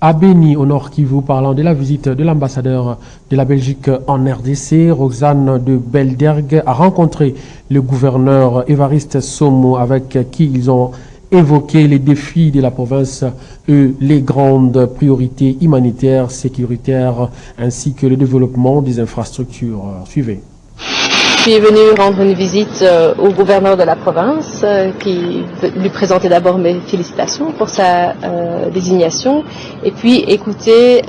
À Béni, au Nord Kivu, parlant de la visite de l'ambassadeur de la Belgique en RDC, Roxane de Beldergue a rencontré le gouverneur Évariste Somo avec qui ils ont évoqué les défis de la province et les grandes priorités humanitaires, sécuritaires ainsi que le développement des infrastructures. Suivez. Je suis venue rendre une visite au gouverneur de la province qui lui présenter d'abord mes félicitations pour sa désignation et puis écouter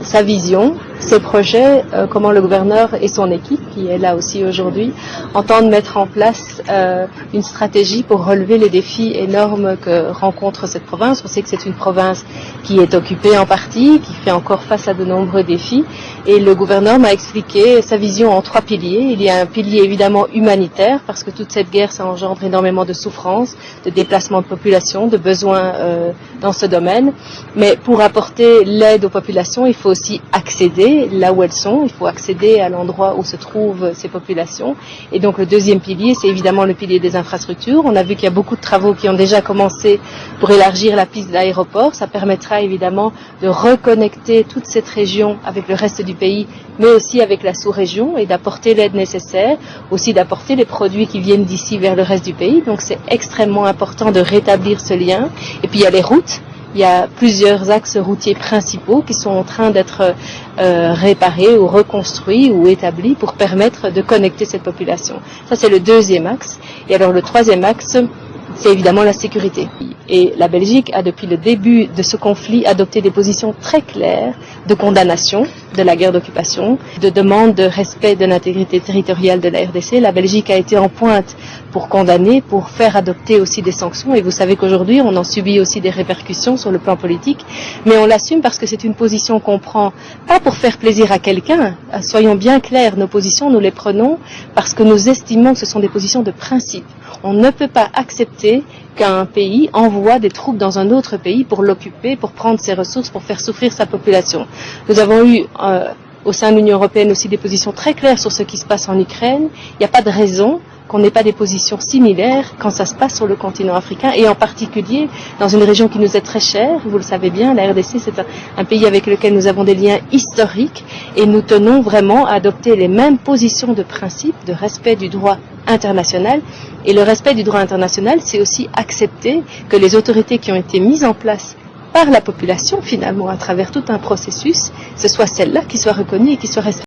sa vision, ses projets, comment le gouverneur et son équipe, qui est là aussi aujourd'hui, entendent mettre en place une stratégie pour relever les défis énormes que rencontre cette province. On sait que c'est une province qui est occupée en partie, qui fait encore face à de nombreux défis. Et le gouverneur m'a expliqué sa vision en 3 piliers. Il y a un pilier évidemment humanitaire, parce que toute cette guerre, ça engendre énormément de souffrance, de déplacement de population, de besoins dans ce domaine. Mais pour apporter l'aide aux populations, il faut aussi accéder là où elles sont, il faut accéder à l'endroit où se trouvent ces populations. Et donc le deuxième pilier, c'est évidemment le pilier des infrastructures. On a vu qu'il y a beaucoup de travaux qui ont déjà commencé pour élargir la piste de l'aéroport. Ça permettra évidemment de reconnecter toute cette région avec le reste du pays, mais aussi avec la sous-région et d'apporter l'aide nécessaire, aussi d'apporter les produits qui viennent d'ici vers le reste du pays. Donc c'est extrêmement important de rétablir ce lien. Et puis il y a les routes. Il y a plusieurs axes routiers principaux qui sont en train d'être réparés ou reconstruits ou établis pour permettre de connecter cette population. Ça, c'est le deuxième axe. Et alors, le troisième axe, c'est évidemment la sécurité. Et la Belgique a, depuis le début de ce conflit, adopté des positions très claires de condamnation de la guerre d'occupation, de demande de respect de l'intégrité territoriale de la RDC. La Belgique a été en pointe pour condamner, pour faire adopter aussi des sanctions. Et vous savez qu'aujourd'hui, on en subit aussi des répercussions sur le plan politique. Mais on l'assume parce que c'est une position qu'on prend, pas pour faire plaisir à quelqu'un. Soyons bien clairs, nos positions, nous les prenons parce que nous estimons que ce sont des positions de principe. On ne peut pas accepter qu'un pays envoie des troupes dans un autre pays pour l'occuper, pour prendre ses ressources, pour faire souffrir sa population. Nous avons eu au sein de l'Union européenne aussi des positions très claires sur ce qui se passe en Ukraine. Il n'y a pas de raison qu'on n'ait pas des positions similaires quand ça se passe sur le continent africain et en particulier dans une région qui nous est très chère. Vous le savez bien, la RDC c'est un pays avec lequel nous avons des liens historiques et nous tenons vraiment à adopter les mêmes positions de principe, de respect du droit international. Et le respect du droit international, c'est aussi accepter que les autorités qui ont été mises en place par la population finalement à travers tout un processus, ce soit celles-là qui soient reconnues et qui soient respectées.